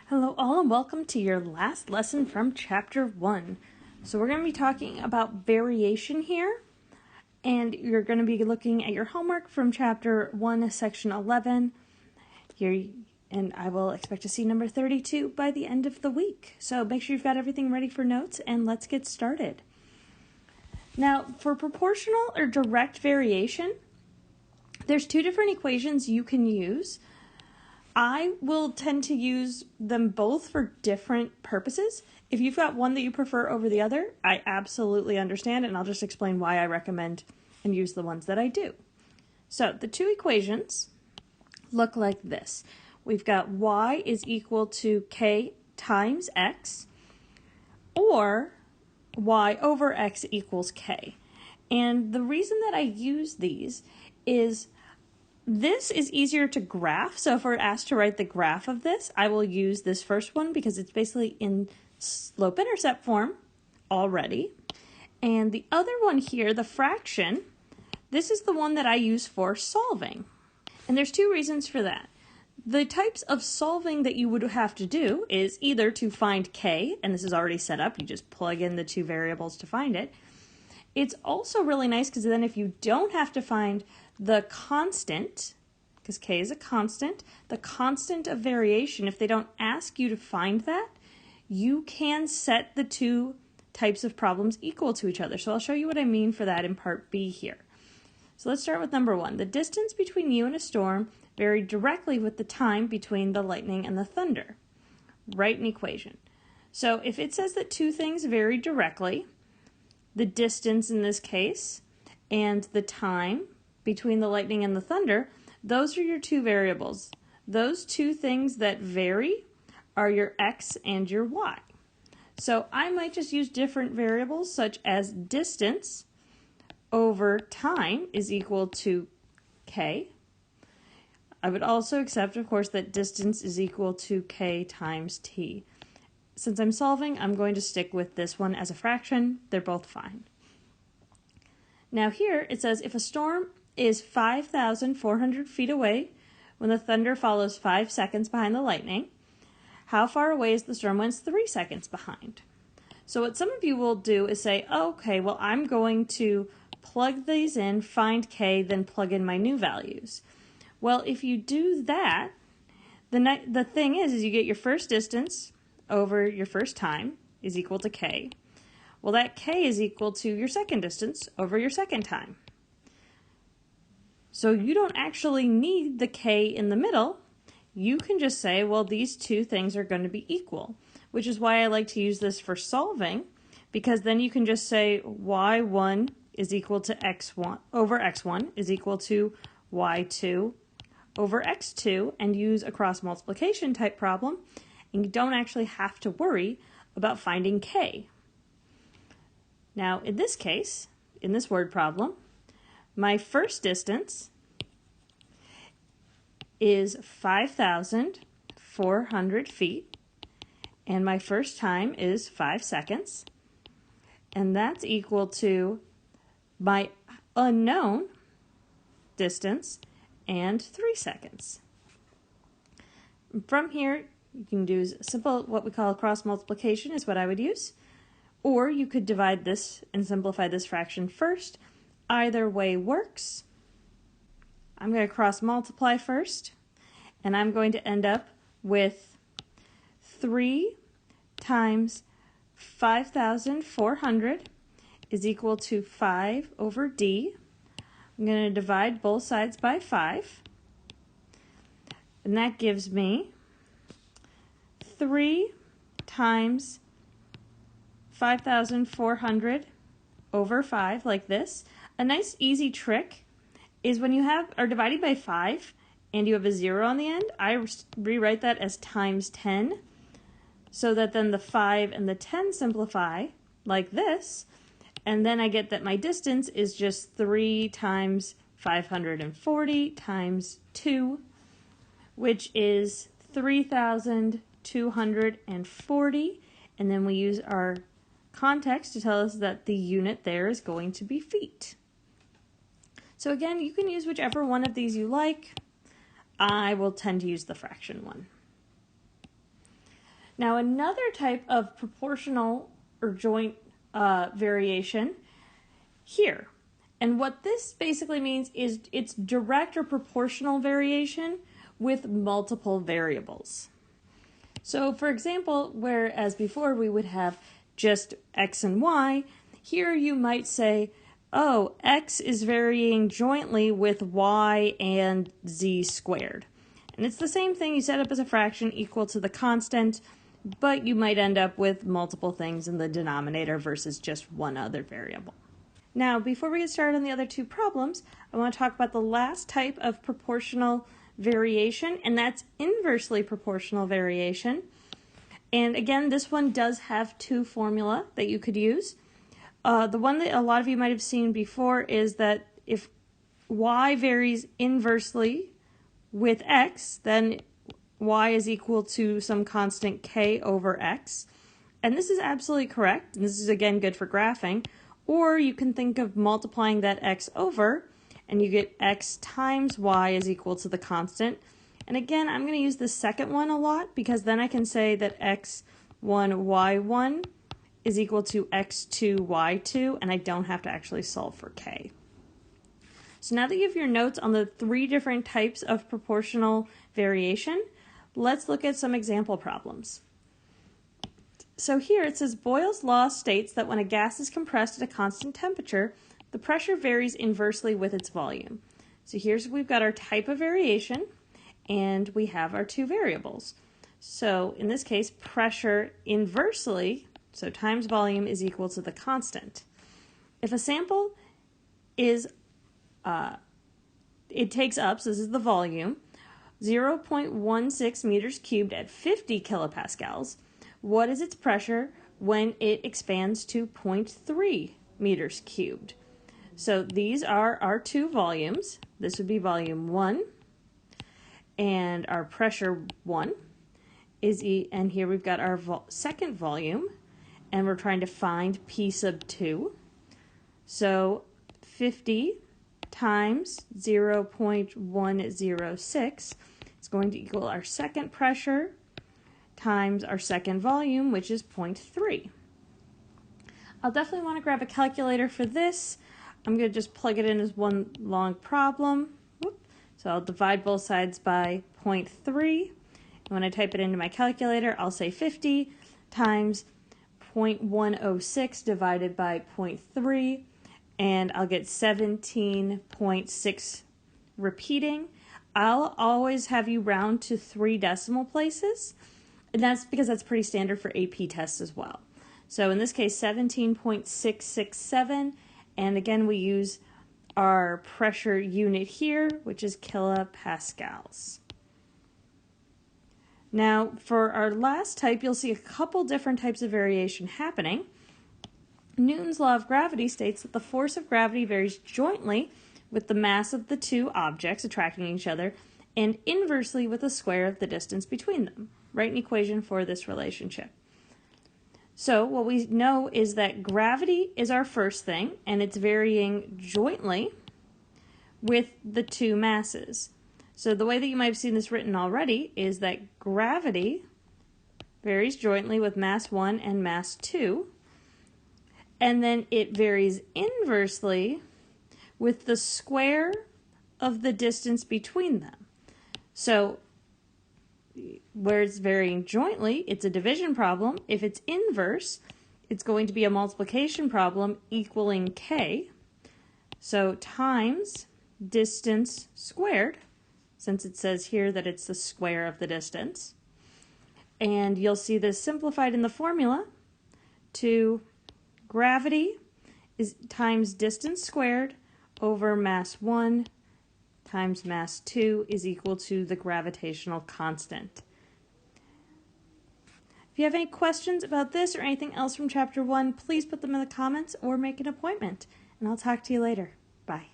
Hello all and welcome to your last lesson from chapter 1. So we're going to be talking about variation here, and you're going to be looking at your homework from chapter 1 section 11 here, and I will expect to see number 32 by the end of the week. So make sure you've got everything ready for notes and let's get started. Now for proportional or direct variation, there's two different equations you can use. I will tend to use them both for different purposes. If you've got one that you prefer over the other, I absolutely understand, and I'll just explain why I recommend and use the ones that I do. So the two equations look like this. We've got y is equal to k times x, or y over x equals k. And the reason that I use these is this is easier to graph, so if we're asked to write the graph of this, I will use this first one because it's basically in slope-intercept form already. And the other one here, the fraction, this is the one that I use for solving. And there's two reasons for that. The types of solving that you would have to do is either to find k, and this is already set up, you just plug in the two variables to find it. It's also really nice because then if you don't have to find the constant, because k is a constant, the constant of variation, if they don't ask you to find that, you can set the two types of problems equal to each other. So I'll show you what I mean for that in part B here. So let's start with number 1. The distance between you and a storm varied directly with the time between the lightning and the thunder. Write an equation. So if it says that two things vary directly, the distance in this case and the time between the lightning and the thunder, those are your two variables. Those two things that vary are your x and your y. So I might just use different variables such as distance over time is equal to k. I would also accept, of course, that distance is equal to k times t. Since I'm solving, I'm going to stick with this one as a fraction. They're both fine. Now here it says if a storm is 5,400 feet away when the thunder follows 5 seconds behind the lightning, how far away is the storm when it's 3 seconds behind? So what some of you will do is say, oh, okay, well, I'm going to plug these in, find k, then plug in my new values. Well, if you do that, the thing is you get your first distance over your first time is equal to k. Well, that k is equal to your second distance over your second time. So you don't actually need the k in the middle. You can just say, well, these two things are going to be equal, which is why I like to use this for solving, because then you can just say y1 is equal to x1 over x1 is equal to y2 over x2 and use a cross multiplication type problem, and you don't actually have to worry about finding k. Now, in this case, in this word problem, my first distance is 5,400 feet, and my first time is 5 seconds, and that's equal to my unknown distance and 3 seconds. From here, you can do simple, what we call cross multiplication is what I would use. Or you could divide this and simplify this fraction first. Either way works. I'm going to cross multiply first, and I'm going to end up with 3 times 5,400 is equal to 5 over d. I'm going to divide both sides by 5, and that gives me 3 times 5,400 over 5, like this. A nice easy trick is when you are dividing by 5 and you have a 0 on the end, I rewrite that as times 10, so that then the 5 and the 10 simplify like this, and then I get that my distance is just 3 times 540 times 2, which is 3,240, and then we use our context to tell us that the unit there is going to be feet. So again, you can use whichever one of these you like. I will tend to use the fraction one. Now another type of proportional or joint variation here. And what this basically means is it's direct or proportional variation with multiple variables. So for example, whereas before we would have just x and y, here you might say, oh, x is varying jointly with y and z squared. And it's the same thing you set up as a fraction equal to the constant, but you might end up with multiple things in the denominator versus just one other variable. Now, before we get started on the other two problems, I want to talk about the last type of proportional variation, and that's inversely proportional variation. And again, this one does have two formula that you could use. The one that a lot of you might have seen before is that if y varies inversely with x, then y is equal to some constant k over x. And this is absolutely correct. And this is, again, good for graphing. Or you can think of multiplying that x over, and you get x times y is equal to the constant. And again, I'm going to use the second one a lot because then I can say that x1, y1 is equal to x2, y2, and I don't have to actually solve for k. So now that you have your notes on the three different types of proportional variation, let's look at some example problems. So here it says Boyle's law states that when a gas is compressed at a constant temperature, the pressure varies inversely with its volume. So we've got our type of variation, and we have our two variables. So in this case, pressure inversely, so times volume, is equal to the constant. If a sample is, it takes up, so this is the volume, 0.16 meters cubed at 50 kilopascals, what is its pressure when it expands to 0.3 meters cubed? So these are our two volumes. This would be volume 1, and our pressure 1 is and here we've got our second volume, and we're trying to find P sub 2. So 50 times 0.106 is going to equal our second pressure times our second volume, which is 0.3. I'll definitely want to grab a calculator for this. I'm going to just plug it in as one long problem. So I'll divide both sides by 0.3. And when I type it into my calculator, I'll say 50 times 0.106 divided by 0.3, and I'll get 17.6 repeating. I'll always have you round to 3 decimal places. And that's because that's pretty standard for AP tests as well. So in this case, 17.667, and again, we use our pressure unit here, which is kilopascals. Now, for our last type, you'll see a couple different types of variation happening. Newton's law of gravity states that the force of gravity varies jointly with the mass of the two objects attracting each other and inversely with the square of the distance between them. Write an equation for this relationship. So what we know is that gravity is our first thing, and it's varying jointly with the two masses. So the way that you might have seen this written already is that gravity varies jointly with mass 1 and mass 2, and then it varies inversely with the square of the distance between them. So where it's varying jointly, it's a division problem. If it's inverse, it's going to be a multiplication problem equaling k. So times distance squared, since it says here that it's the square of the distance. And you'll see this simplified in the formula to gravity is times distance squared over mass 1 times mass 2 is equal to the gravitational constant. If you have any questions about this or anything else from Chapter 1, please put them in the comments or make an appointment, and I'll talk to you later. Bye.